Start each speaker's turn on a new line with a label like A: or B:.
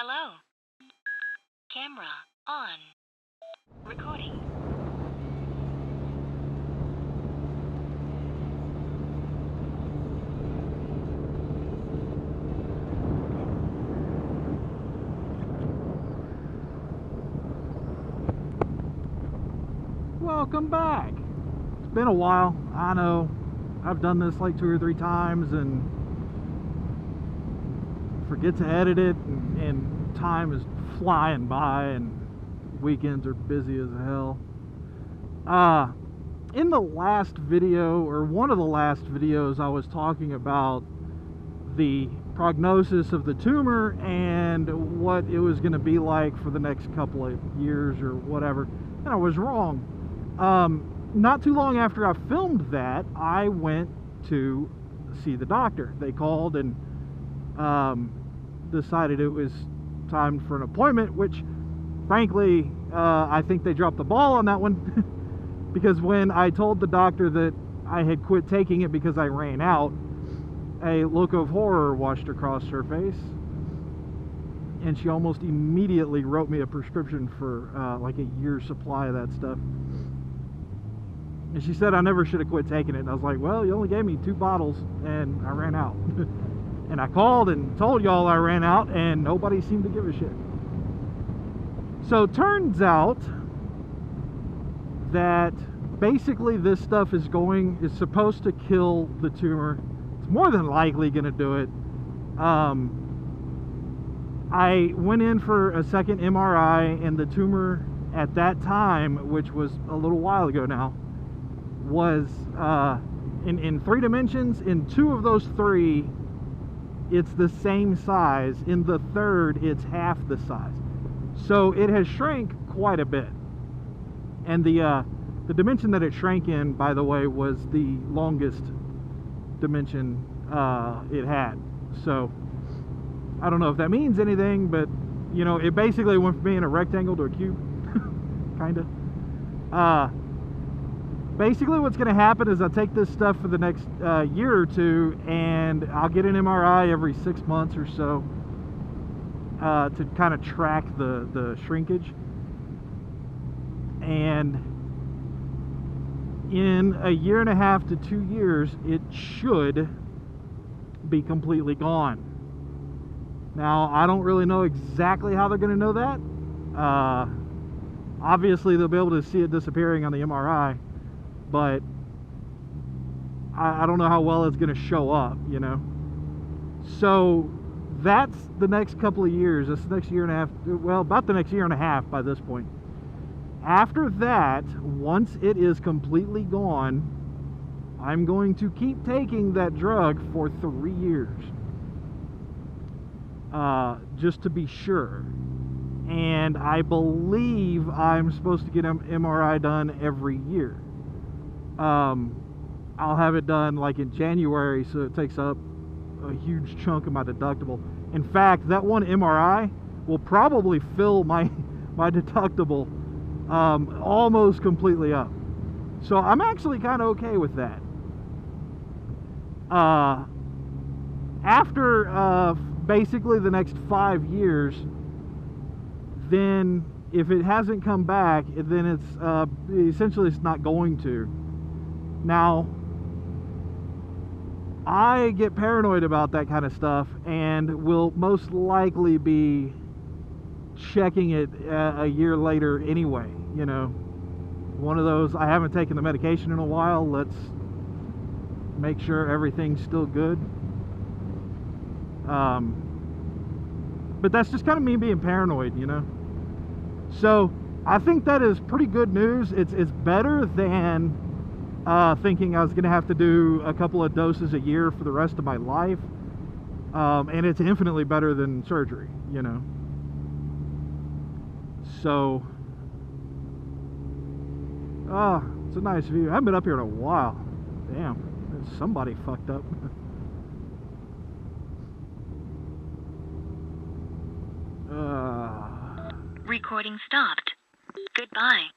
A: Hello. Camera on. Recording.
B: Welcome back. It's been a while. I know. I've done this like 2 or 3 times and forget to edit it, and time is flying by and weekends are busy as hell. In the last video, or one of the last videos, I was talking about the prognosis of the tumor and what it was going to be like for the next couple of years or whatever, and I was wrong. Not too long after I filmed that, I went to see the doctor. They called and decided it was time for an appointment, which frankly I think they dropped the ball on that one because when I told the doctor that I had quit taking it because I ran out, a look of horror washed across her face, and she almost immediately wrote me a prescription for like a year's supply of that stuff. And she said I never should have quit taking it. And I was like, well, you only gave me 2 bottles and I ran out. And I called and told y'all I ran out and nobody seemed to give a shit. So turns out that basically this stuff is supposed to kill the tumor. It's more than likely going to do it. I went in for a second MRI, and the tumor at that time, which was a little while ago now, was in 3 dimensions. In 2 of those 3, it's the same size. In the 3rd, it's half the size. So it has shrank quite a bit. And the dimension that it shrank in, by the way, was the longest dimension it had. So I don't know if that means anything, but you know, it basically went from being a rectangle to a cube, kind of. Basically what's going to happen is I'll take this stuff for the next year or 2, and I'll get an MRI every 6 months or so to kind of track the shrinkage. And in a 1.5 to 2 years, it should be completely gone. Now, I don't really know exactly how they're going to know that. Obviously, they'll be able to see it disappearing on the MRI, but I don't know how well it's going to show up, you know. So that's the next couple of years. This next 1.5 years, well, about the next 1.5 years by this point. After that, once it is completely gone, I'm going to keep taking that drug for 3 years. Just to be sure. And I believe I'm supposed to get an MRI done every year. I'll have it done like in January, so it takes up a huge chunk of my deductible. In fact, that one MRI will probably fill my deductible almost completely up. So I'm actually kind of okay with that. After basically the next 5 years, then if it hasn't come back, then it's essentially it's not going to. Now, I get paranoid about that kind of stuff and will most likely be checking it a year later anyway, you know. One of those, I haven't taken the medication in a while, let's make sure everything's still good. But that's just kind of me being paranoid, you know. So I think that is pretty good news. It's better than thinking I was going to have to do a couple of doses a year for the rest of my life. And it's infinitely better than surgery, you know. So, it's a nice view. I haven't been up here in a while. Damn, somebody fucked up.
A: Recording stopped. Goodbye.